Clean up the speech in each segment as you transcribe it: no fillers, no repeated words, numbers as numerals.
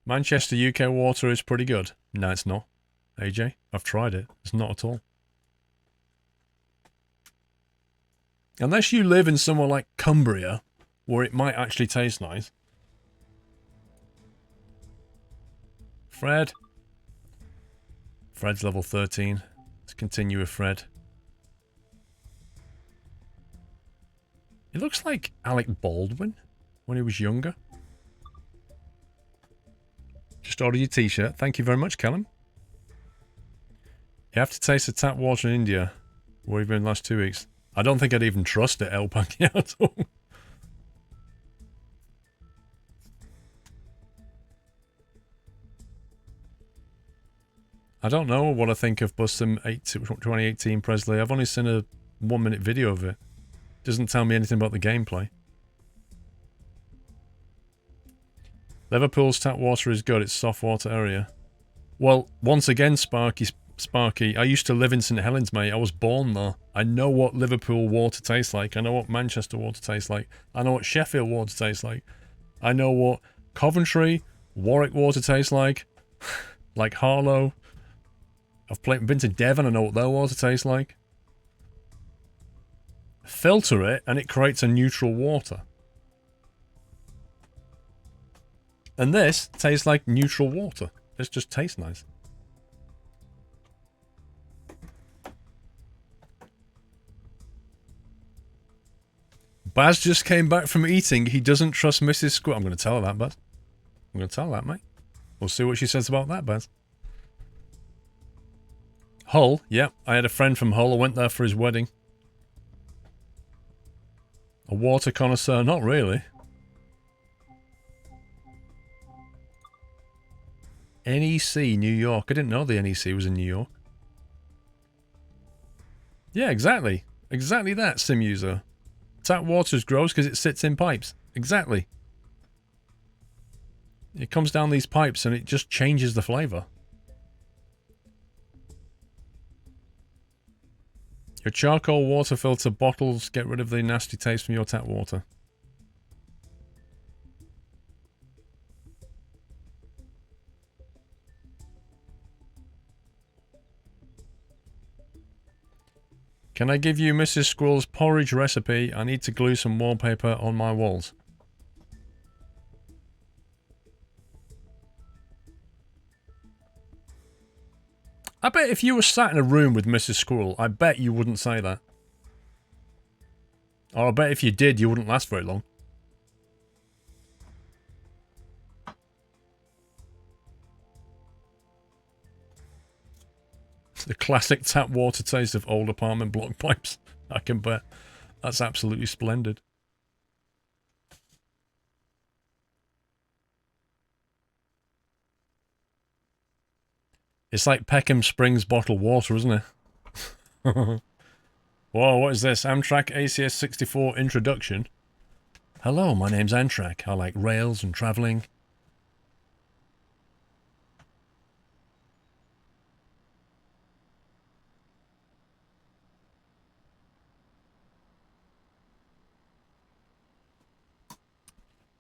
Manchester, UK water is pretty good. No, it's not. AJ, I've tried it. It's not at all. Unless you live in somewhere like Cumbria, where it might actually taste nice. Fred. Fred's level 13. Let's continue with Fred. He looks like Alec Baldwin when he was younger. Just ordered your t-shirt. Thank you very much, Callum. You have to taste the tap water in India, where we've been the last 2 weeks. I don't think I'd even trust it, El Pagliato. I don't know what I think of Bustum 2018 Presley. I've only seen a 1-minute video of it. Doesn't tell me anything about the gameplay. Liverpool's tap water is good. It's soft water area. Well, once again, Sparky, I used to live in St Helens, mate. I was born there. I know what Liverpool water tastes like. I know what Manchester water tastes like. I know what Sheffield water tastes like. I know what Coventry, Warwick water tastes like. Like Harlow. I've been to Devon. I know what their water tastes like. Filter it, and it creates a neutral water. And this tastes like neutral water. This just tastes nice. Baz just came back from eating. He doesn't trust Mrs. Squirrel. I'm going to tell her that, Baz. I'm going to tell her that, mate. We'll see what she says about that, Baz. Hull. Yep, I had a friend from Hull. I went there for his wedding. A water connoisseur? Not really. NEC, New York. I didn't know the NEC was in New York. Yeah, exactly. Exactly that, sim user. Tap water's gross because it sits in pipes. Exactly. It comes down these pipes and it just changes the flavour. Your charcoal water filter bottles get rid of the nasty taste from your tap water. Can I give you Mrs. Squirrel's porridge recipe? I need to glue some wallpaper on my walls. I bet if you were sat in a room with Mrs. Squirrel, I bet you wouldn't say that. Or I bet if you did, you wouldn't last very long. The classic tap water taste of old apartment block pipes. I can bet. That's absolutely splendid. It's like Peckham Springs bottled water, isn't it? Whoa, what is this? Amtrak ACS 64 introduction. Hello, my name's Amtrak. I like rails and travelling.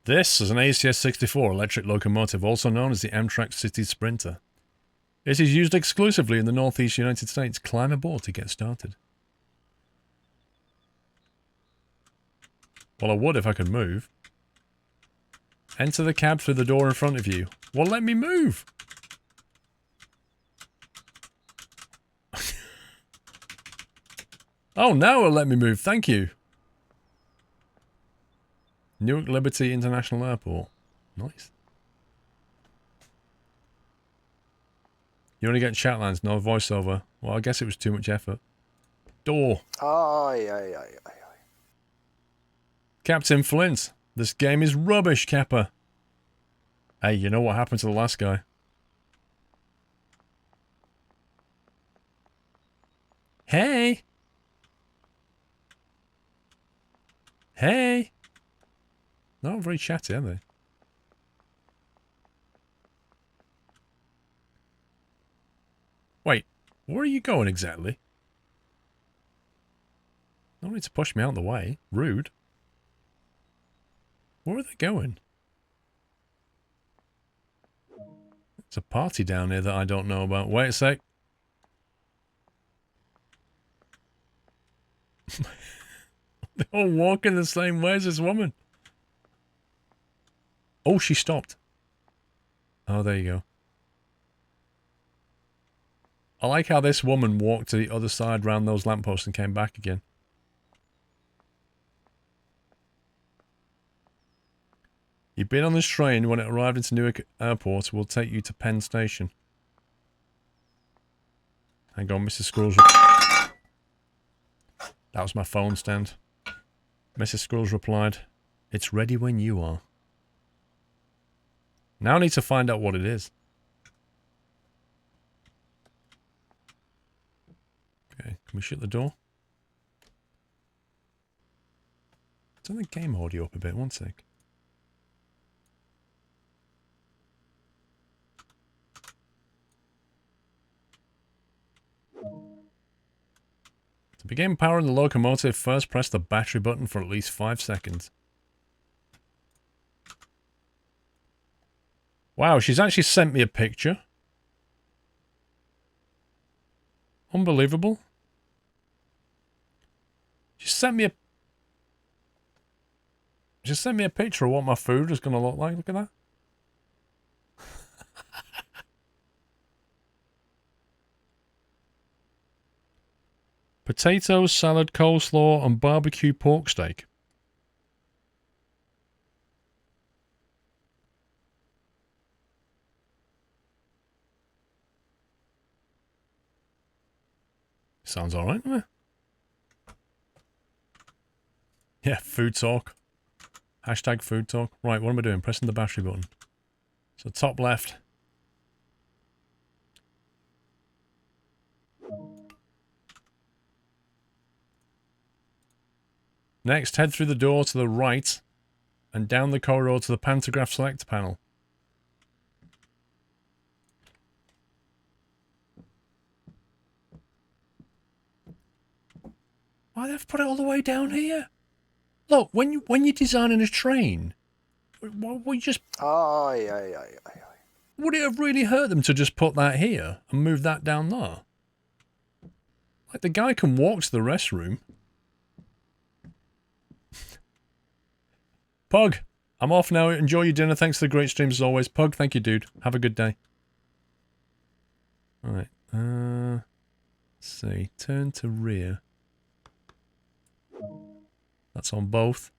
This is an ACS 64 electric locomotive, also known as the Amtrak City Sprinter. It is used exclusively in the Northeast United States. Climb aboard to get started. Well, I would if I could move. Enter the cab through the door in front of you. Well, let me move! Oh, now it'll let me move. Thank you. Newark Liberty International Airport. Nice. You only get chat lines, no voiceover. Well, I guess it was too much effort. Door. Aye, aye, aye, aye, aye. Captain Flint. This game is rubbish, Kappa. Hey, you know what happened to the last guy? Hey! Hey! Not very chatty, are they? Wait, where are you going exactly? No need to push me out of the way. Rude. Where are they going? There's a party down here that I don't know about. Wait a sec. They're all walking the same way as this woman. Oh, she stopped. Oh, there you go. I like how this woman walked to the other side round those lampposts and came back again. You've been on this train. When it arrived into Newark Airport, we'll take you to Penn Station. Hang on, Mrs. Squirrels. That was my phone stand. Mrs. Squirrels replied, "It's ready when you are." Now I need to find out what it is. Okay, can we shut the door? Turn the game audio up a bit, one sec. To begin powering the locomotive, first press the battery button for at least 5 seconds. Wow, she's actually sent me a picture. Unbelievable. She sent me a picture of what my food is going to look like. Look at that. Potatoes, salad, coleslaw, and barbecue pork steak. Sounds alright, doesn't it? Yeah, food talk. Hashtag food talk. Right, what am I doing? Pressing the battery button. So top left. Next, head through the door to the right and down the corridor to the pantograph select panel. Why they've put it all the way down here? Look, when you're designing a train, we just Aye, aye, aye, aye, aye. would it have really hurt them to just put that here and move that down there? Like the guy can walk to the restroom. Pug, I'm off now. Enjoy your dinner. Thanks for the great streams as always. Pug, thank you, dude. Have a good day. Alright, let's see. Turn to rear. That's on both.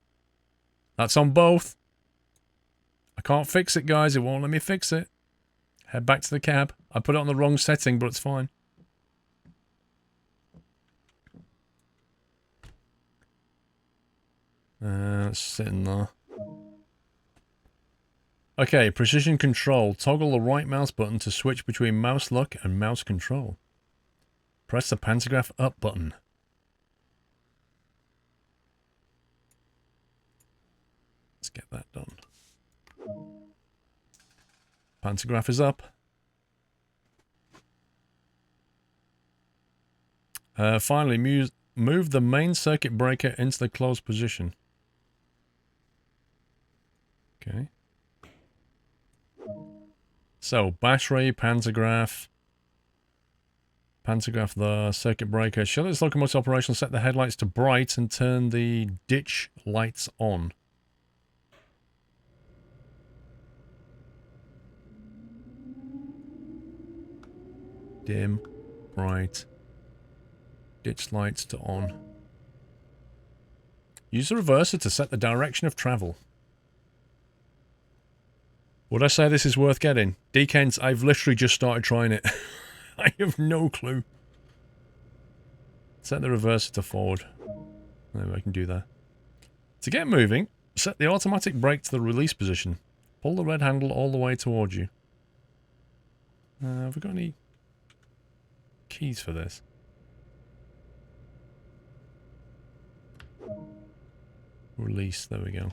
That's on both. I can't fix it, guys. It won't let me fix it. Head back to the cab. I put it on the wrong setting, but it's fine. It's sitting there. Okay, precision control. Toggle the right mouse button to switch between mouse look and mouse control. Press the pantograph up button. Let's get that done. Pantograph is up. Finally, move the main circuit breaker into the closed position. Okay. So, battery, pantograph. Pantograph the circuit breaker. Shut this locomotive operational, set the headlights to bright and turn the ditch lights on. Dim, bright, ditch lights to on. Use the reverser to set the direction of travel. Would I say this is worth getting? Dekens, I've literally just started trying it. I have no clue. Set the reverser to forward. Maybe I can do that. To get moving, set the automatic brake to the release position. Pull the red handle all the way towards you. Have we got any keys for this? Release, there we go.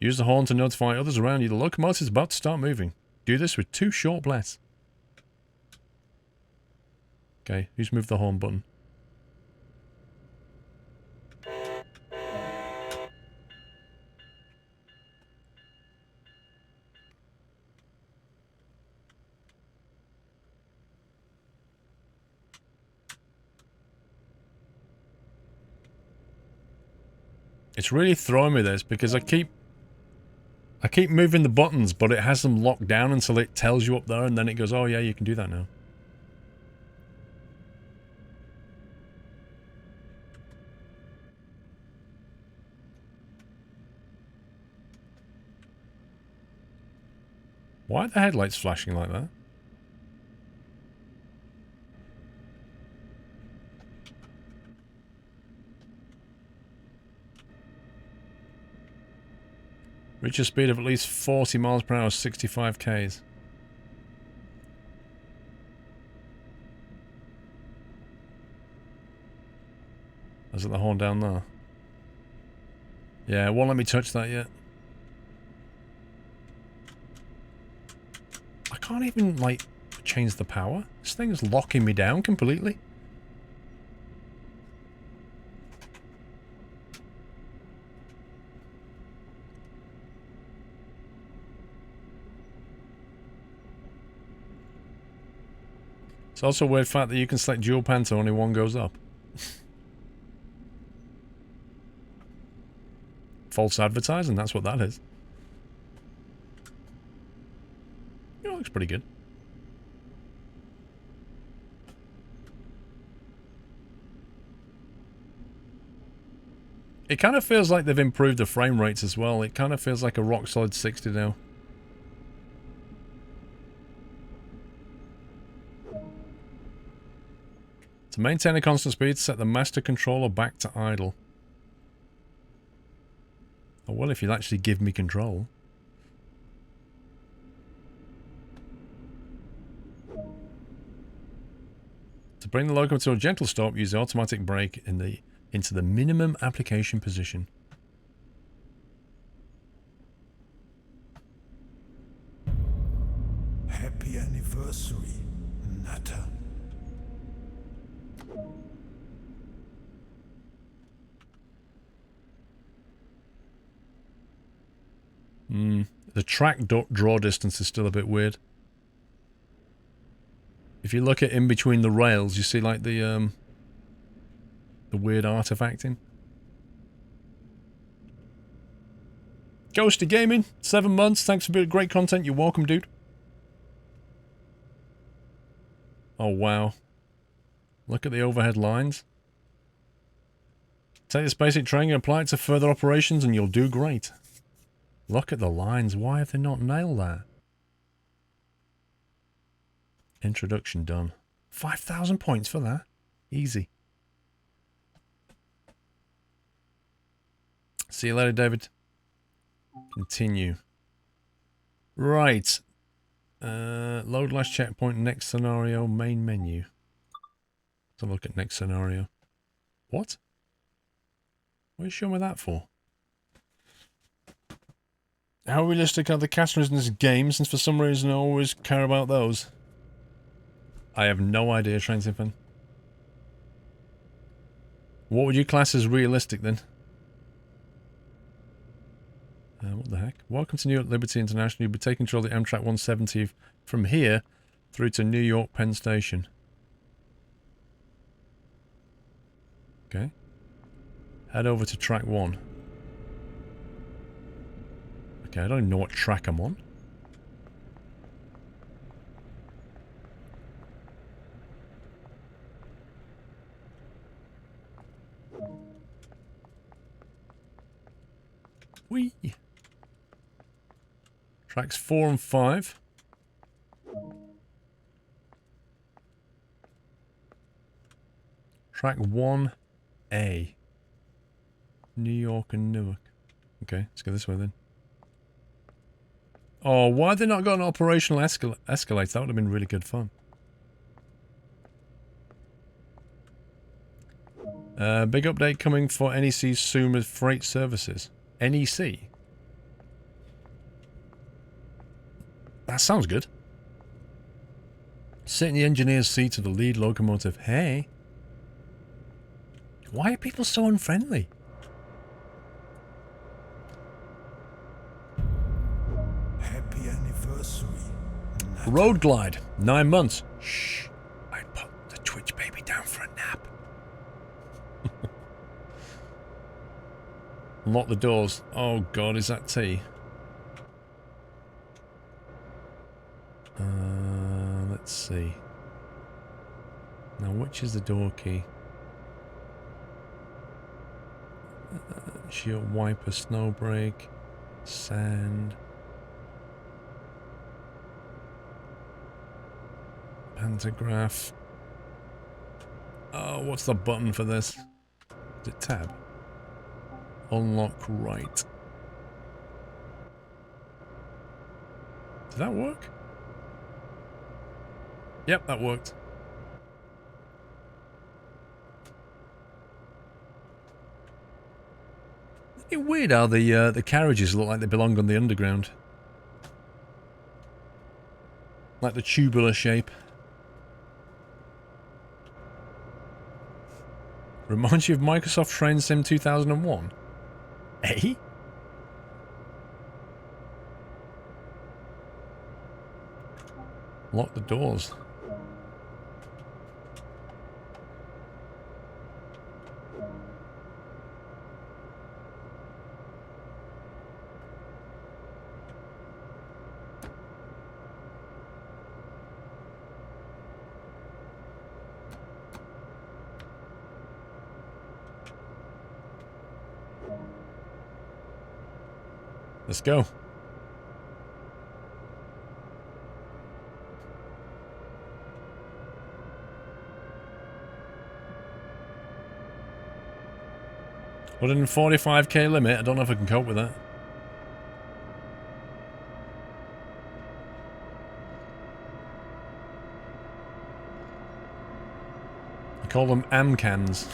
Use the horn to notify others around you the locomotive is about to start moving. Do this with 2 short breaths. Okay, who's moved the horn button? It's really throwing me this because I keep moving the buttons, but it has them locked down until it tells you up there, and then it goes, oh yeah, you can do that now. Why are the headlights flashing like that? Reach a speed of at least 40 miles per hour, 65 Ks. Is it the horn down there? Yeah, it won't let me touch that yet. I can't even, like, change the power. This thing's locking me down completely. It's also a weird fact that you can select dual pan so only one goes up. False advertising, that's what that is. It looks pretty good. It kind of feels like they've improved the frame rates as well. It kind of feels like a rock solid 60 now. To maintain a constant speed, set the master controller back to idle. Oh, well, if you'll actually give me control. To bring the locomotive to a gentle stop, use the automatic brake into the minimum application position. Happy anniversary, Natter. The track draw distance is still a bit weird. If you look at in between the rails, you see like the weird artifacting. Ghosty Gaming, 7 months. Thanks for being great content. You're welcome, dude. Oh, wow. Look at the overhead lines. Take this basic training and apply it to further operations and you'll do great. Look at the lines. Why have they not nailed that? Introduction done. 5,000 points for that. Easy. See you later, David. Continue. Right. Load last checkpoint, next scenario, main menu. Let's have a look at next scenario. What? What are you showing me that for? How realistic are the customers in this game, since for some reason I always care about those? I have no idea, Transinfin. What would you class as realistic then? What the heck? Welcome to New York Liberty International. You'll be taking control of the Amtrak 170 from here through to New York Penn Station. Okay. Head over to track 1. Okay, I don't even know what track I'm on. Whee! Tracks 4 and 5. Track 1A. New York and Newark. Okay, let's go this way then. Oh, why have they not got an operational escalator? That would have been really good fun. Big update coming for NEC soon with freight services. NEC? That sounds good. Sit in the engineer's seat of the lead locomotive. Hey. Why are people so unfriendly? Happy anniversary. Road glide. 9 months. Shh. I'd put the Twitch baby down for a nap. Lock the doors. Oh god, is that T? Let's see. Now, which is the door key? Shield wiper, snow brake, sand. Pantograph. Oh, what's the button for this? Is it tab? Unlock right. Did that work? Yep, that worked. It's weird how the carriages look like they belong on the underground. Like the tubular shape. Reminds you of Microsoft Train Sim 2001? Eh? Lock the doors. Let's go. $145k limit. I don't know if I can cope with that. I call them amcans.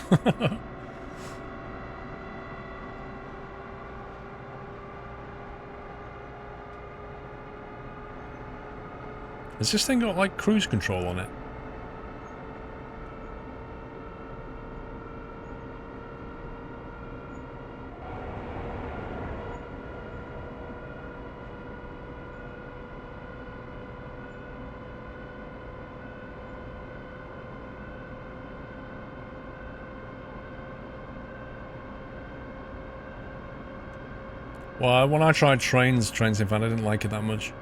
Has this thing got like cruise control on it? Well, when I tried Train Sim, I didn't like it that much.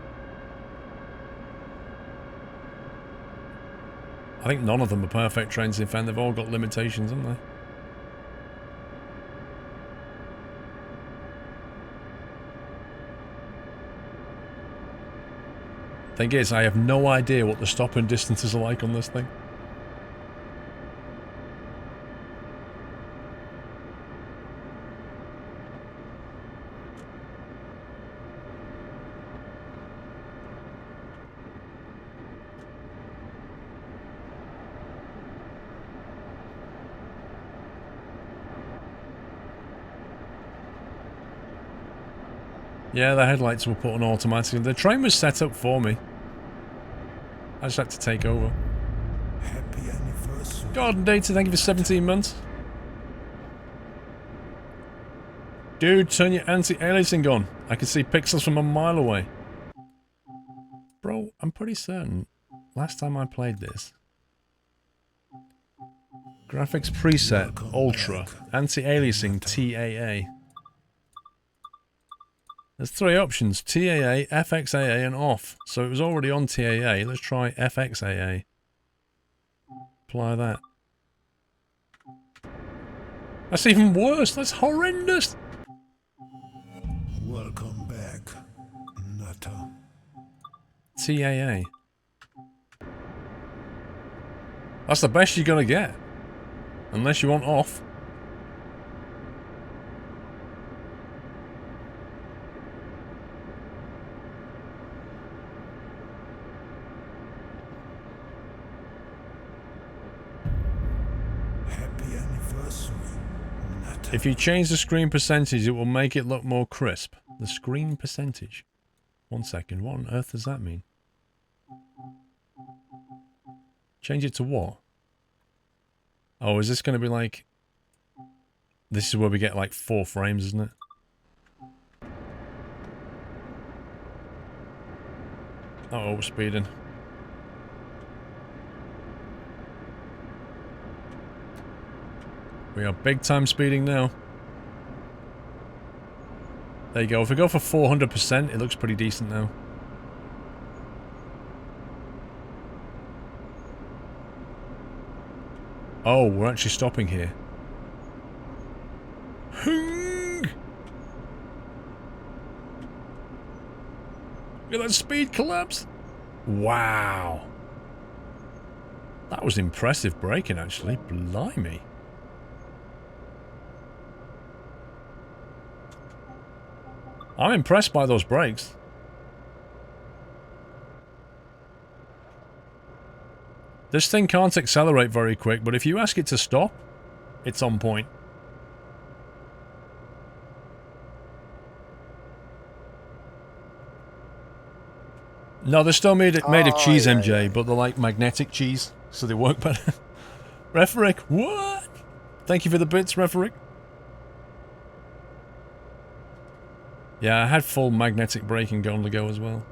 I think none of them are perfect Train Sim. They've all got limitations, haven't they? Thing is, I have no idea what the stopping distances are like on this thing. Yeah, the headlights were put on automatic. The train was set up for me. I just had to take over. Happy anniversary. Garden Data, thank you for 17 months. Dude, turn your anti-aliasing on. I can see pixels from a mile away. Bro, I'm pretty certain last time I played this. Graphics preset, Ultra, anti-aliasing, TAA. There's three options, TAA, FXAA and off. So it was already on TAA, let's try FXAA. Apply that. That's even worse, that's horrendous! Welcome back, Nutter. TAA. That's the best you're gonna get. Unless you want off. Happy anniversary, Nutter. If you change the screen percentage, it will make it look more crisp. The screen percentage. 1 second, what on earth does that mean? Change it to what? Oh, is this going to be like... This is where we get like 4 frames, isn't it? Uh-oh, we're speeding. We are big time speeding now. There you go. If we go for 400%, it looks pretty decent now. Oh, we're actually stopping here. Look at that speed collapse. Wow. That was impressive braking, actually. Blimey. I'm impressed by those brakes. This thing can't accelerate very quick, but if you ask it to stop, it's on point. No, they're still made of cheese, MJ, but they're like magnetic cheese, so they work better. Referick, what? Thank you for the bits, Referick. Yeah, I had full magnetic braking on the go as well.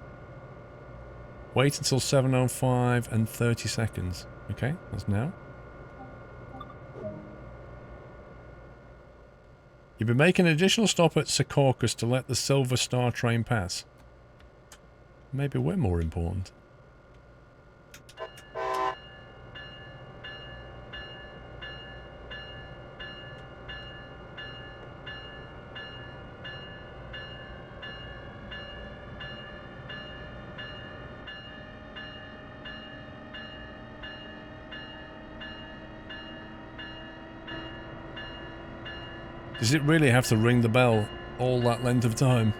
Wait until 7:05 and 30 seconds. Okay, that's now. You've been making an additional stop at Secaucus to let the Silver Star train pass. Maybe we're more important. Does it really have to ring the bell all that length of time?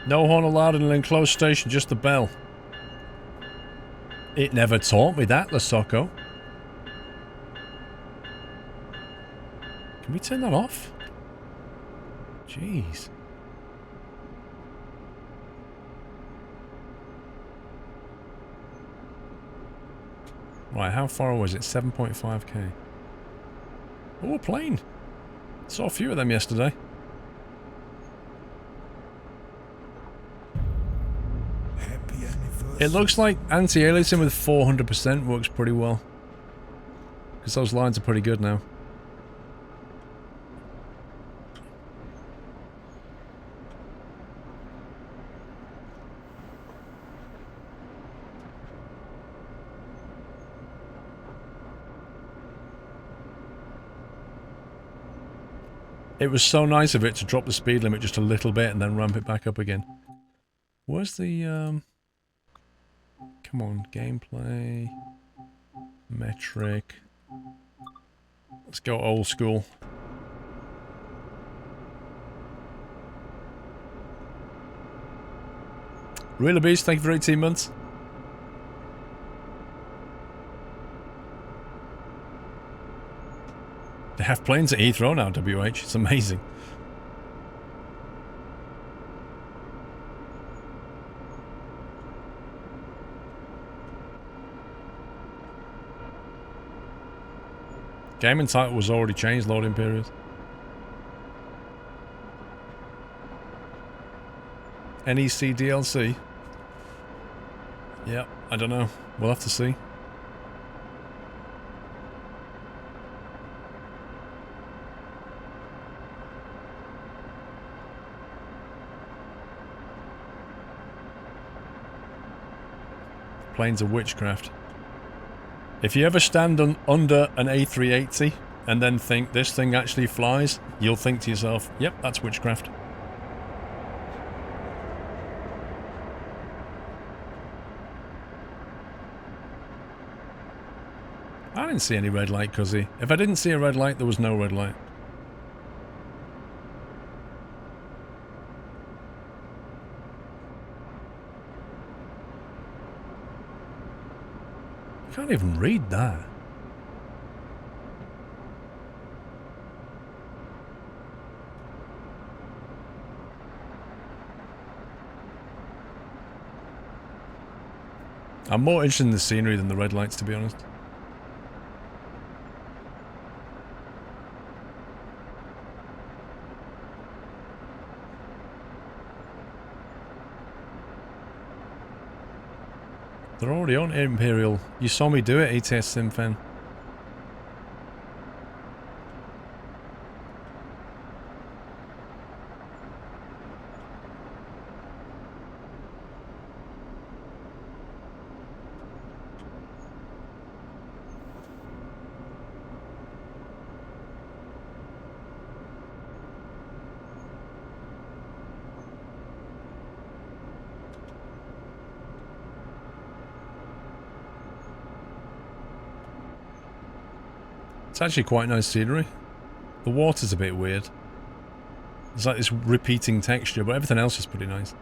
No horn allowed in an enclosed station, just the bell. It never taught me that, Lasocco. Can we turn that off? Jeez. Right, how far was it? 7.5k. Oh, a plane. Saw a few of them yesterday. It looks like anti-aliasing with 400% works pretty well. Because those lines are pretty good now. It was so nice of it to drop the speed limit just a little bit and then ramp it back up again. Where's the, come on, gameplay, metric. Let's go old school. Real Beast, thank you for 18 months. They have planes at Heathrow now, WH. It's amazing. Gaming title was already changed, loading period. NEC DLC? Yep, I don't know. We'll have to see. Planes of witchcraft. If you ever stand under an A380 and then think this thing actually flies, you'll think to yourself, yep, that's witchcraft. I didn't see any red light, Cuzzy. If I didn't see a red light, there was no red light. Can't even read that. I'm more interested in the scenery than the red lights, to be honest. They're already on Imperial. You saw me do it, ATS Simfan. It's actually quite nice scenery. The water's a bit weird. It's like this repeating texture, but everything else is pretty nice.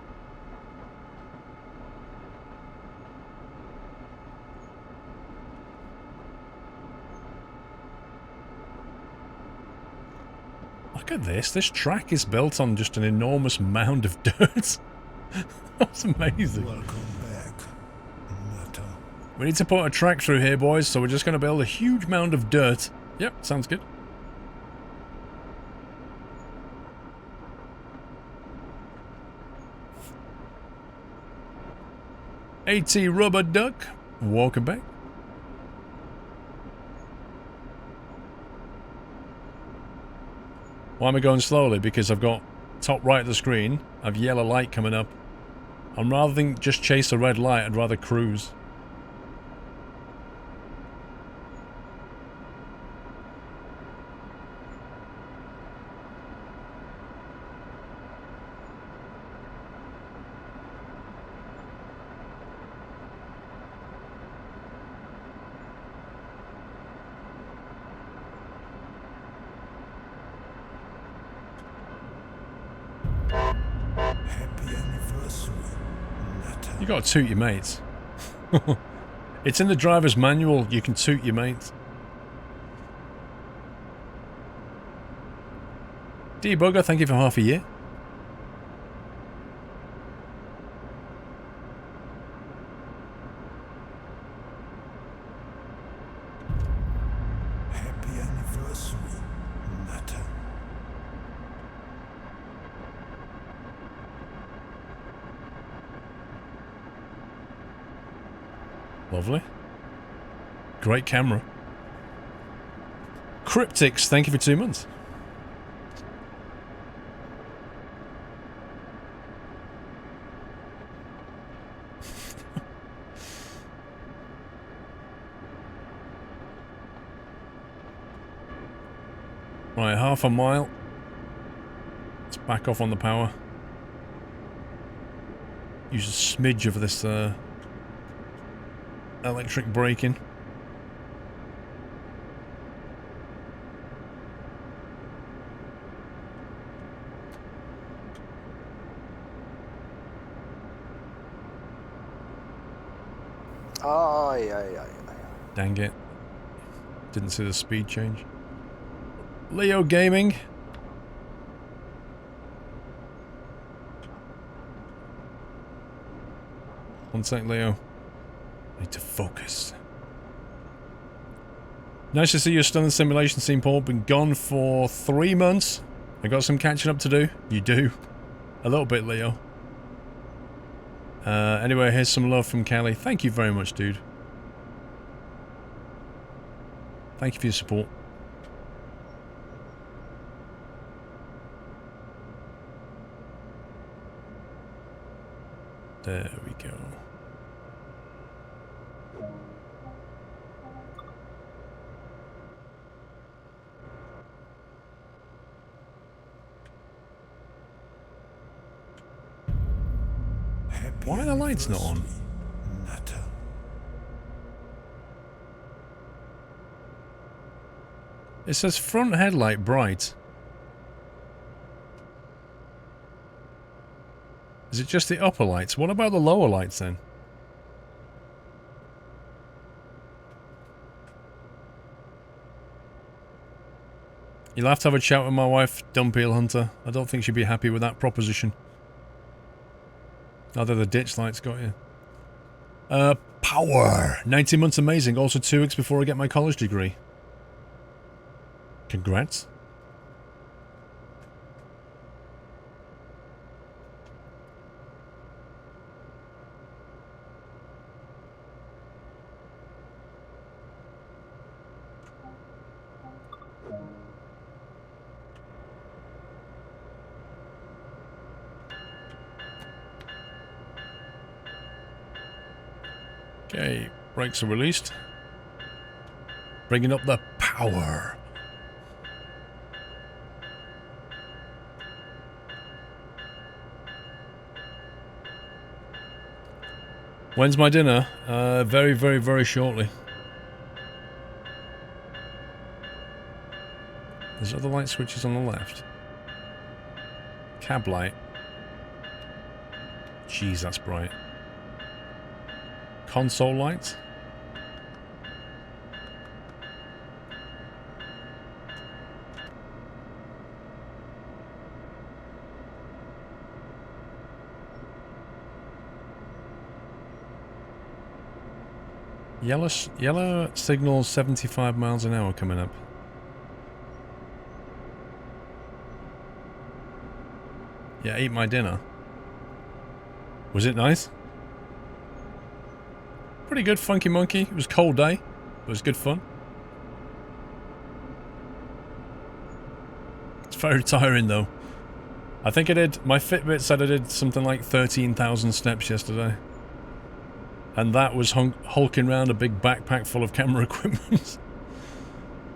Look at this. This track is built on just an enormous mound of dirt. That's amazing. Welcome back, Nutter. We need to put a track through here, boys, so we're just going to build a huge mound of dirt. Yep, sounds good. AT Rubber Duck, welcome back. Why am I going slowly? Because I've got top right of the screen, I've yellow light coming up. And rather than just chase a red light, I'd rather cruise. Happy anniversary, Nutter. You gotta toot your mates. It's in the driver's manual, you can toot your mates. Debugger, thank you for half a year. Happy anniversary, Nutter. Lovely. Great camera. Cryptics, thank you for 2 months. Right, half a mile. Let's back off on the power. Use a smidge of this electric braking. Aye, aye, aye, aye. Dang it. Didn't see the speed change. Leo Gaming. One sec, Leo. I need to focus. Nice to see you still in the simulation scene, Paul. Been gone for 3 months. I got some catching up to do. You do. A little bit, Leo. Anyway, here's some love from Callie. Thank you very much, dude. Thank you for your support. There we go. Happy Why are the lights not on? anniversary, Nutter. It says front headlight bright. Is it just the upper lights? What about the lower lights then? You'll have to have a chat with my wife, Dumpeel Hunter. I don't think she'd be happy with that proposition. Now that the ditch lights got you. Power! 19 months amazing. Also 2 weeks before I get my college degree. Congrats. Okay, brakes are released. Bringing up the power. When's my dinner? Very, very, very shortly. There's other light switches on the left. Cab light. Jeez, that's bright. Console lights. Yellow signal 75 miles an hour coming up. Yeah, ate my dinner. Was it nice? Pretty good, Funky Monkey. It was a cold day, but it was good fun. It's very tiring though. I think I did, my Fitbit said I did something like 13,000 steps yesterday. And that was hulking around a big backpack full of camera equipment.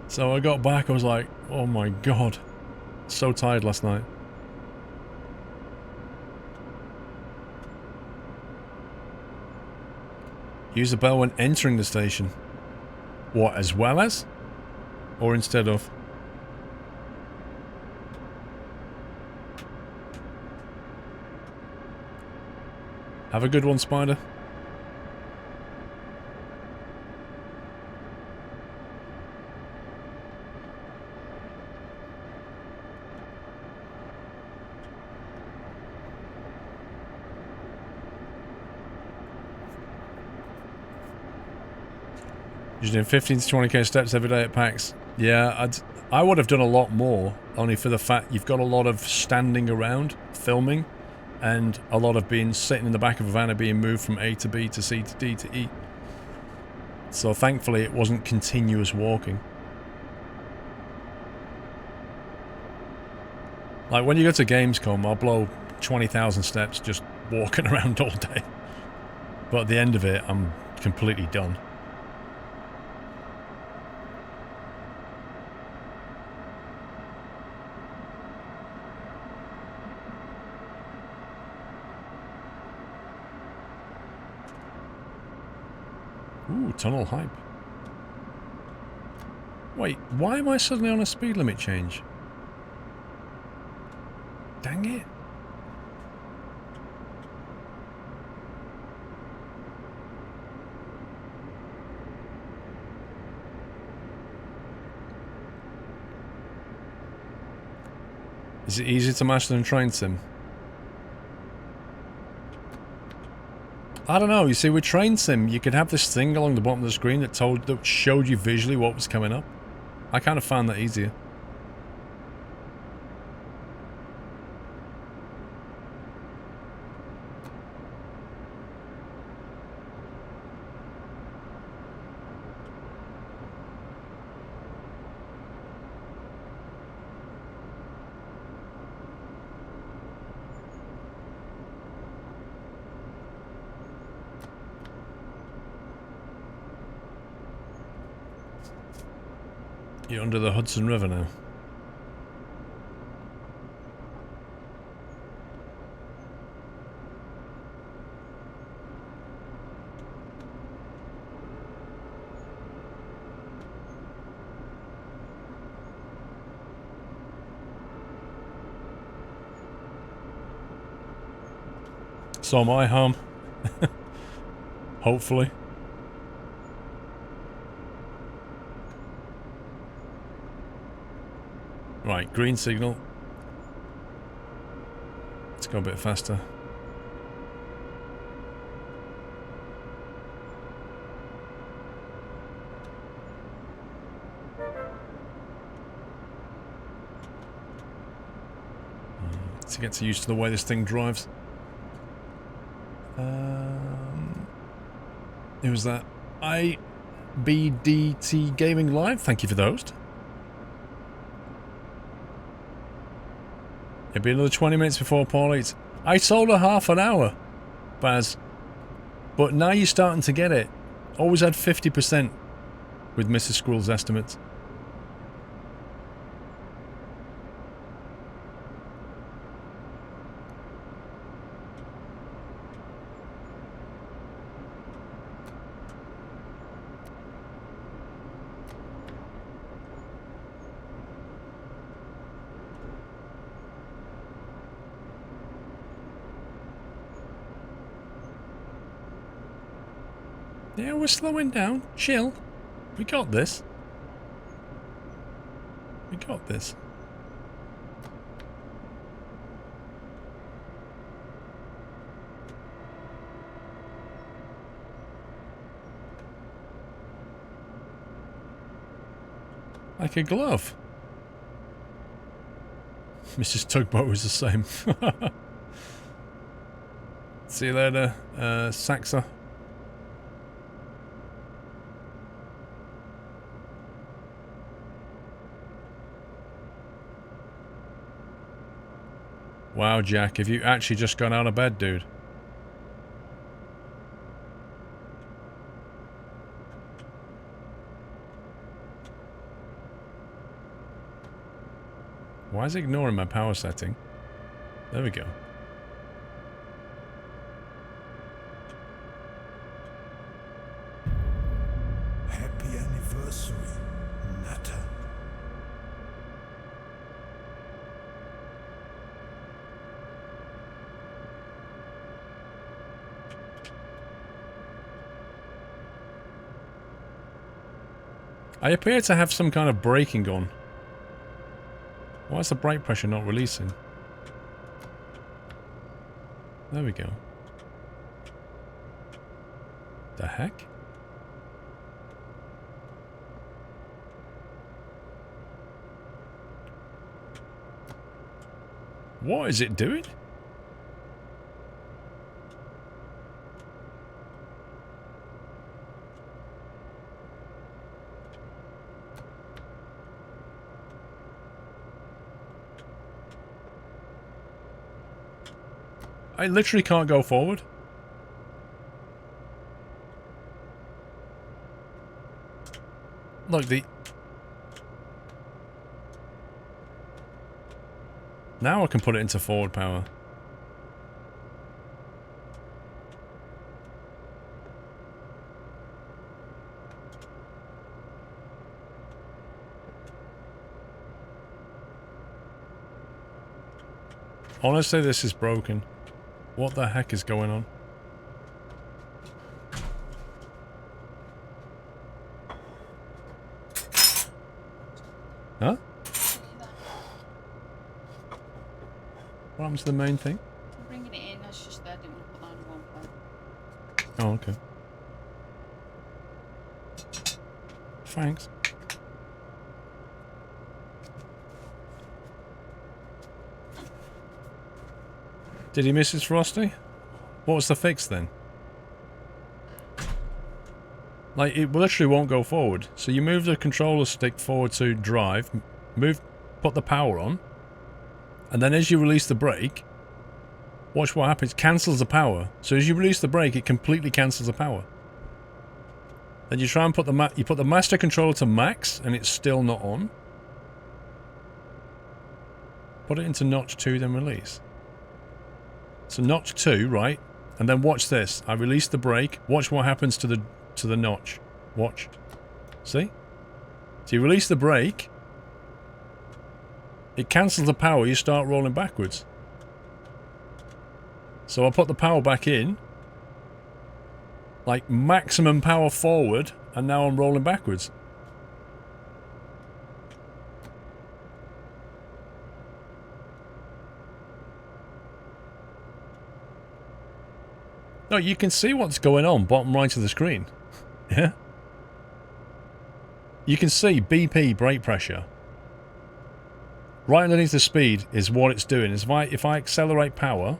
So I got back, I was like, oh my god. So tired last night. Use the bell when entering the station. What, as well as? Or instead of? Have a good one, Spider. You're doing 15 to 20k steps every day at PAX. Yeah, I would have done a lot more, only for the fact you've got a lot of standing around, filming, and a lot of being sitting in the back of a van and being moved from A to B to C to D to E. So thankfully it wasn't continuous walking. Like when you go to Gamescom, I'll blow 20,000 steps just walking around all day. But at the end of it, I'm completely done. Ooh, tunnel hype. Wait, why am I suddenly on a speed limit change? Dang it. Is it easier to master than Train Sim? I don't know, you see with Train Sim you could have this thing along the bottom of the screen that showed you visually what was coming up. I kind of found that easier. You're under the Hudson River now. So am I, Harm. Hopefully. Right, green signal. Let's go a bit faster. To get used to the way this thing drives. It was that IBDT Gaming Live. Thank you for those. It'll be another 20 minutes before Paul eats. I told her half an hour, Baz. But now you're starting to get it. Always had 50% with Mrs. Squirrel's estimates. Yeah, we're slowing down. Chill. We got this. We got this. Like a glove. Mrs. Tugboat was the same. See you later, Saxa. Wow, Jack, have you actually just gone out of bed, dude? Why is it ignoring my power setting? There we go. Happy anniversary, Natter. I appear to have some kind of braking on. Why is the brake pressure not releasing? There we go. The heck? What is it doing? I literally can't go forward. Look, now I can put it into forward power. Honestly, this is broken. What the heck is going on? Huh? What happened to the main thing? I'm bringing it in, that's just there, I didn't want to put that on one point. Oh, okay. Thanks. Did he miss his Frosty? What was the fix then? Like, it literally won't go forward. So you move the controller stick forward to drive, put the power on, and then as you release the brake, watch what happens. Cancels the power. So as you release the brake, it completely cancels the power. Then you try and put the master controller to max, and it's still not on. Put it into notch 2, then release. So notch 2, right? And then watch this. I release the brake. Watch what happens to the notch. Watch. See? So you release the brake. It cancels the power. You start rolling backwards. So I put the power back in. Like maximum power forward. And now I'm rolling backwards. No, you can see what's going on bottom right of the screen. Yeah? You can see BP brake pressure. Right underneath the speed is what it's doing. If I accelerate power,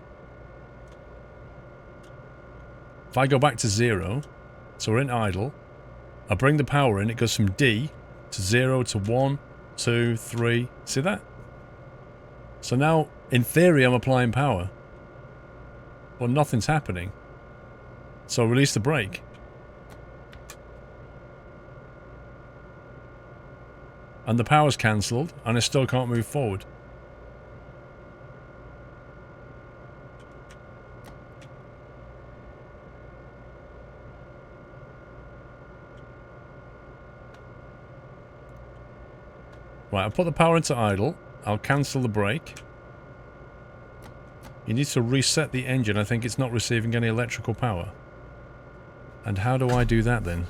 if I go back to 0, so we're in idle, I bring the power in, it goes from D to 0 to 1, 2, 3. See that? So now, in theory, I'm applying power. But nothing's happening. So release the brake. And the power's cancelled, and I still can't move forward. Right, I'll put the power into idle. I'll cancel the brake. You need to reset the engine. I think it's not receiving any electrical power. And how do I do that then?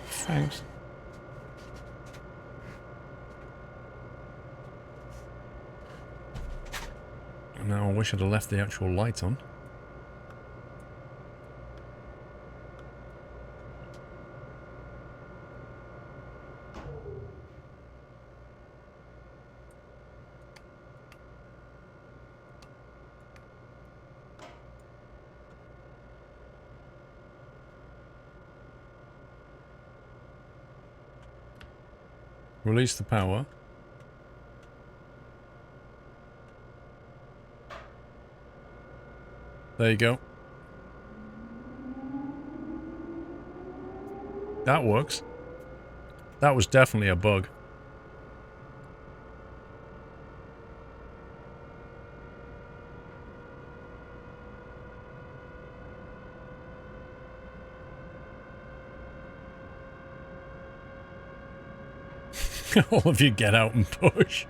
Thanks. Now I wish I'd have left the actual light on. Release the power. There you go. That works. That was definitely a bug. All of you get out and push.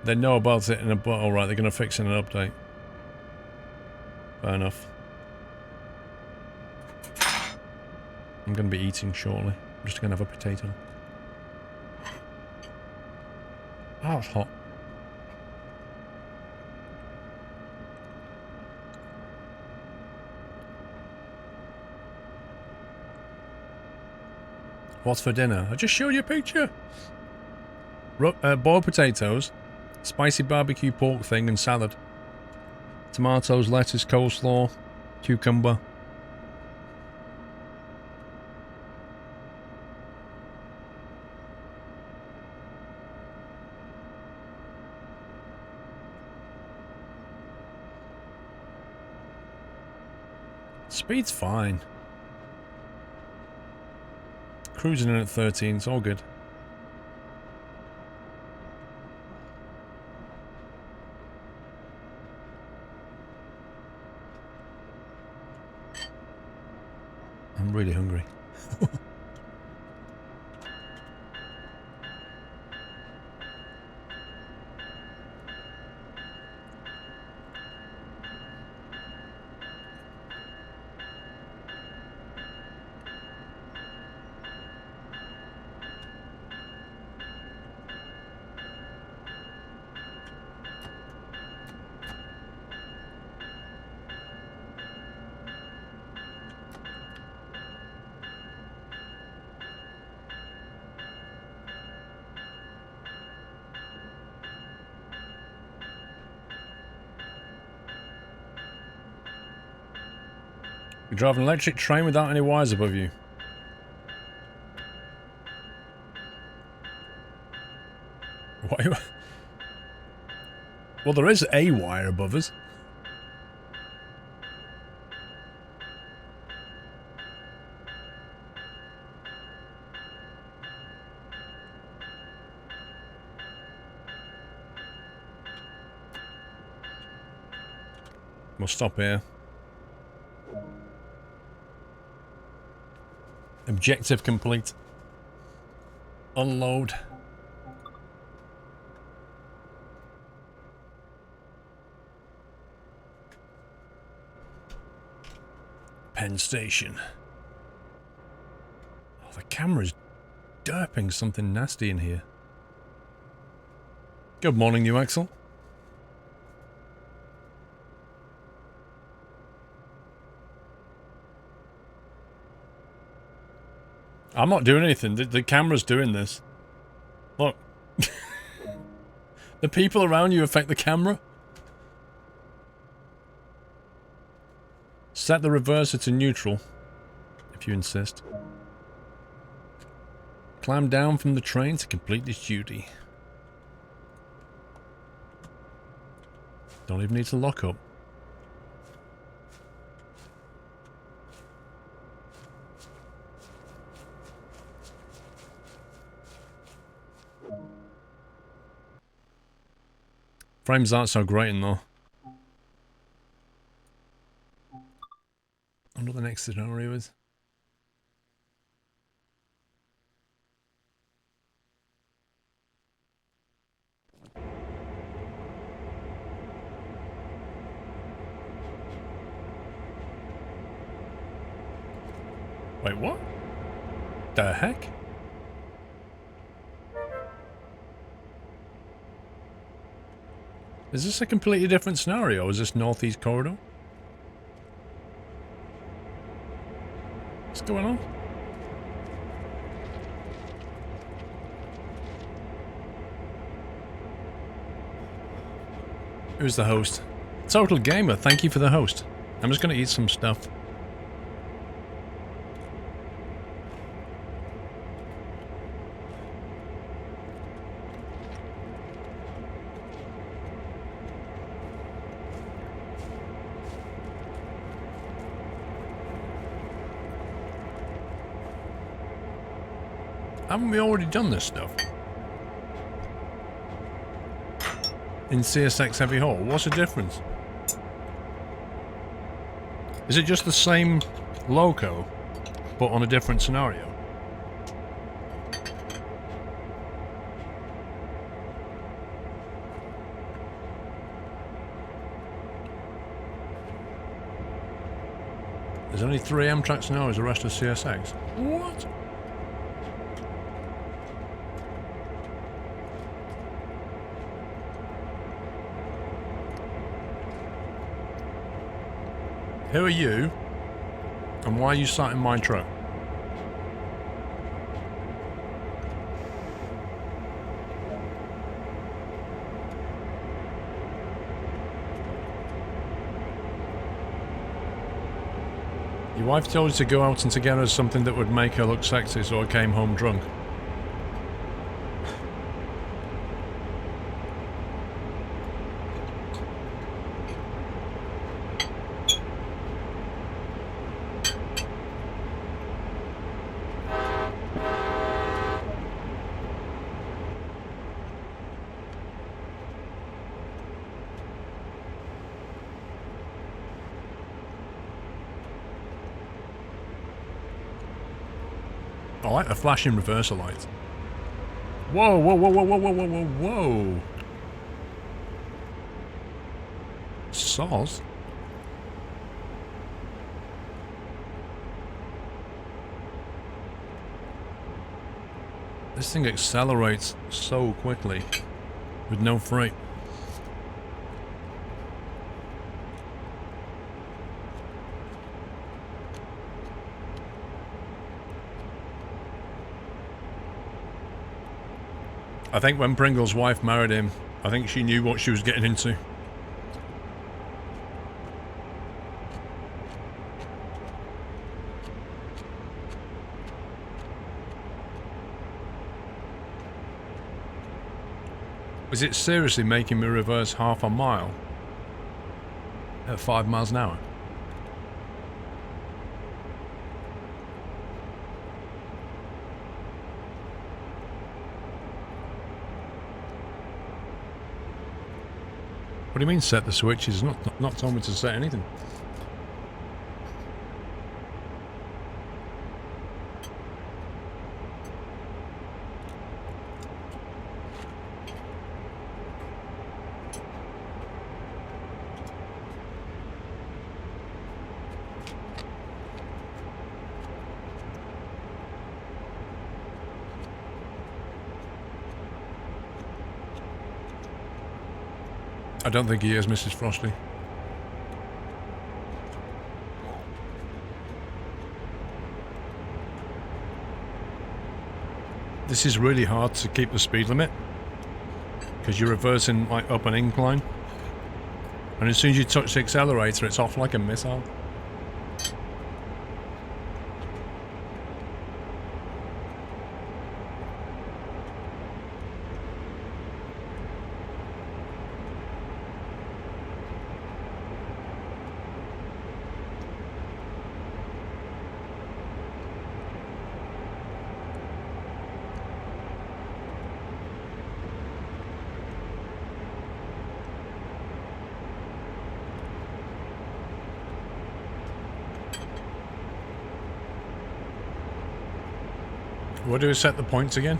They know about it in a... Alright, they're going to fix it in an update. Fair enough. I'm going to be eating shortly. I'm just going to have a potato. Oh, it's hot. What's for dinner? I just showed you a picture. Boiled potatoes, spicy barbecue pork thing and salad. Tomatoes, lettuce, coleslaw, cucumber. Speed's fine. Cruising in at 13, it's all good. I'm really hungry. You drive an electric train without any wires above you. Why? Well, there is a wire above us. We'll stop here. Objective complete. Unload. Penn Station. Oh, the camera's derping something nasty in here. Good morning, New Axel. I'm not doing anything. The camera's doing this. Look. The people around you affect the camera. Set the reverser to neutral, if you insist. Climb down from the train to complete this duty. Don't even need to lock up. Frames aren't so great in though. I wonder what the next scenario is. Wait, what? The heck? Is this a completely different scenario? Is this Northeast Corridor? What's going on? Who's the host? Total Gamer, thank you for the host. I'm just gonna eat some stuff. Haven't we already done this stuff? In CSX Heavy Haul, what's the difference? Is it just the same loco, but on a different scenario? There's only 3 Amtrak scenarios, the rest are CSX. What? Who are you? And why are you sat in my truck? Your wife told you to go out and to get her something that would make her look sexy, so I came home drunk. I like the flashing reversal lights. Whoa, whoa, whoa, whoa, whoa, whoa, whoa, whoa, whoa. Saws? This thing accelerates so quickly with no freight. I think when Pringle's wife married him, I think she knew what she was getting into. Is it seriously making me reverse half a mile at 5 miles an hour? What do you mean set the switch? He's not told me to set anything. I don't think he is, Mrs. Frosty. This is really hard to keep the speed limit because you're reversing like up an incline, and as soon as you touch the accelerator, it's off like a missile. Where do we set the points again?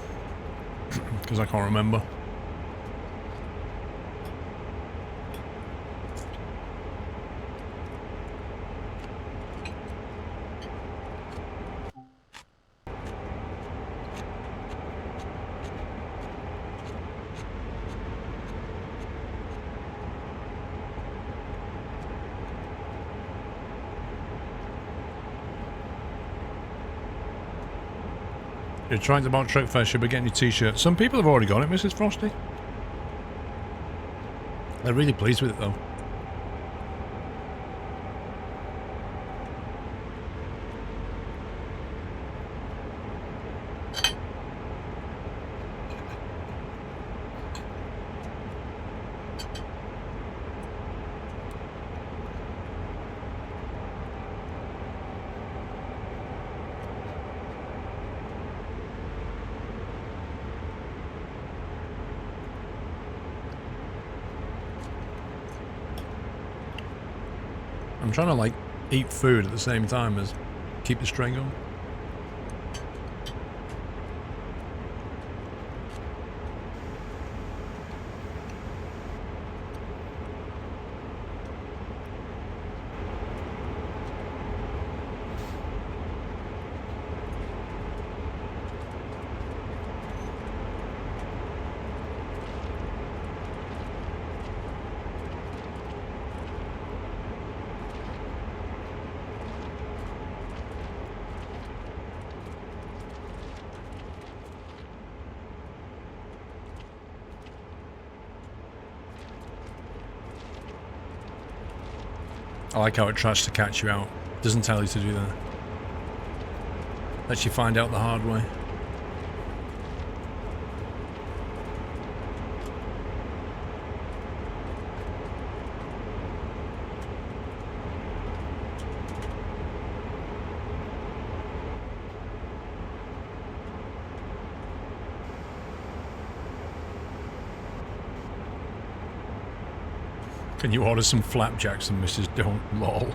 Because I can't remember. You're trying to about Trek Fest, you'll be getting your t-shirt. Some people have already got it, Mrs. Frosty. They're really pleased with it though. I'm trying to like eat food at the same time as keep the string on. I like how it tries to catch you out. Doesn't tell you to do that. Lets you find out the hard way. Can you order some flapjacks and Mrs. Don't? Lol.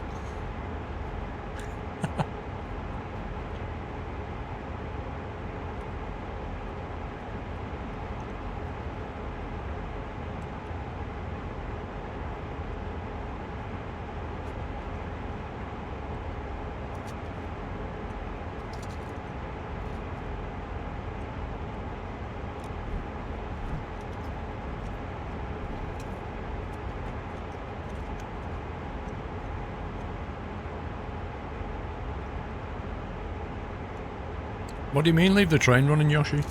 What do you mean leave the train running, Yoshi?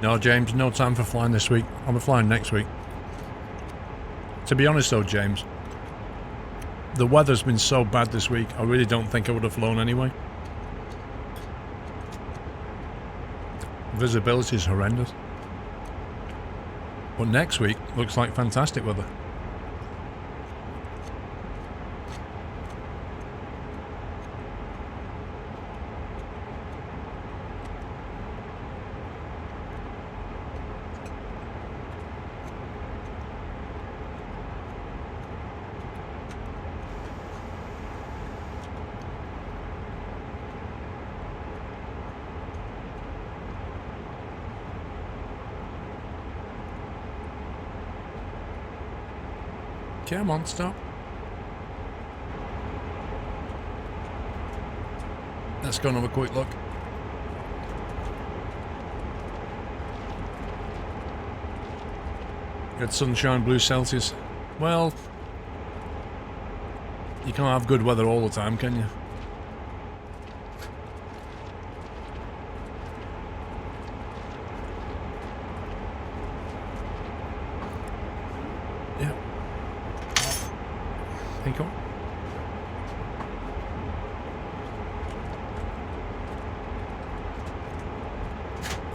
No, James, no time for flying this week. I'll be flying next week. To be honest though, James, the weather's been so bad this week, I really don't think I would have flown anyway. Visibility is horrendous. But next week looks like fantastic weather. Come on, stop. Let's go and have a quick look. Good sunshine, blue Celsius. Well, you can't have good weather all the time, can you? Yeah. Think on.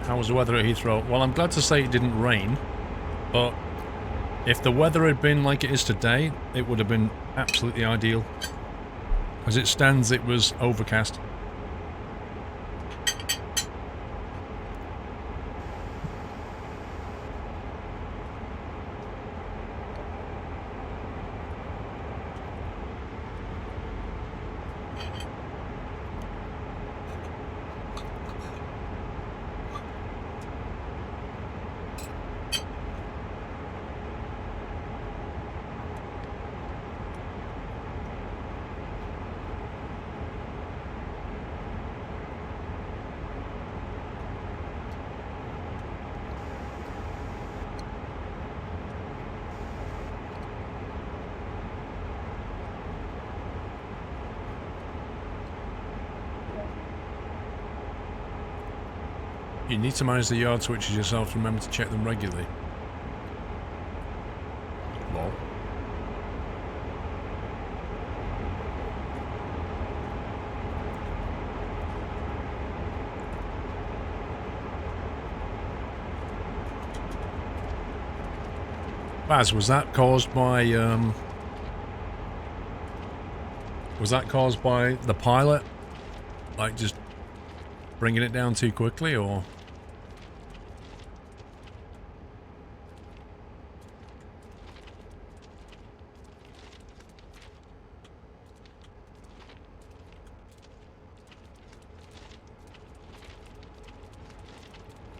How was the weather at Heathrow? Well, I'm glad to say it didn't rain, but if the weather had been like it is today, it would have been absolutely ideal. As it stands, it was overcast. You need to manage the yard switches yourself. Remember to check them regularly. Lol. Baz, was that caused by the pilot? Like just bringing it down too quickly, or?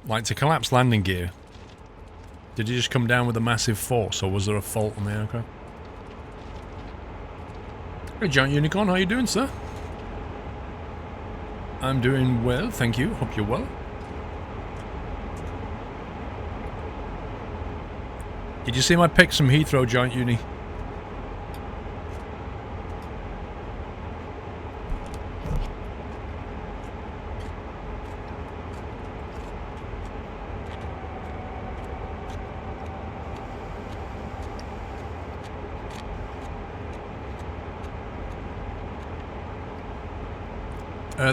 Like to collapse landing gear. Did you just come down with a massive force, or was there a fault on the aircraft? Hey, Giant Unicorn, how you doing, sir? I'm doing well, thank you. Hope you're well. Did you see my pics from Heathrow, Giant Uni?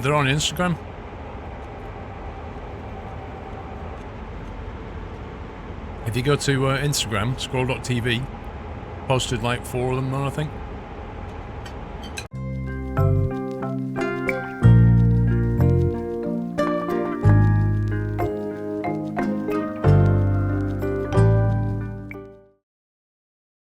They're on Instagram. If you go to Instagram, squirrel.tv, posted like 4 of them on, I think.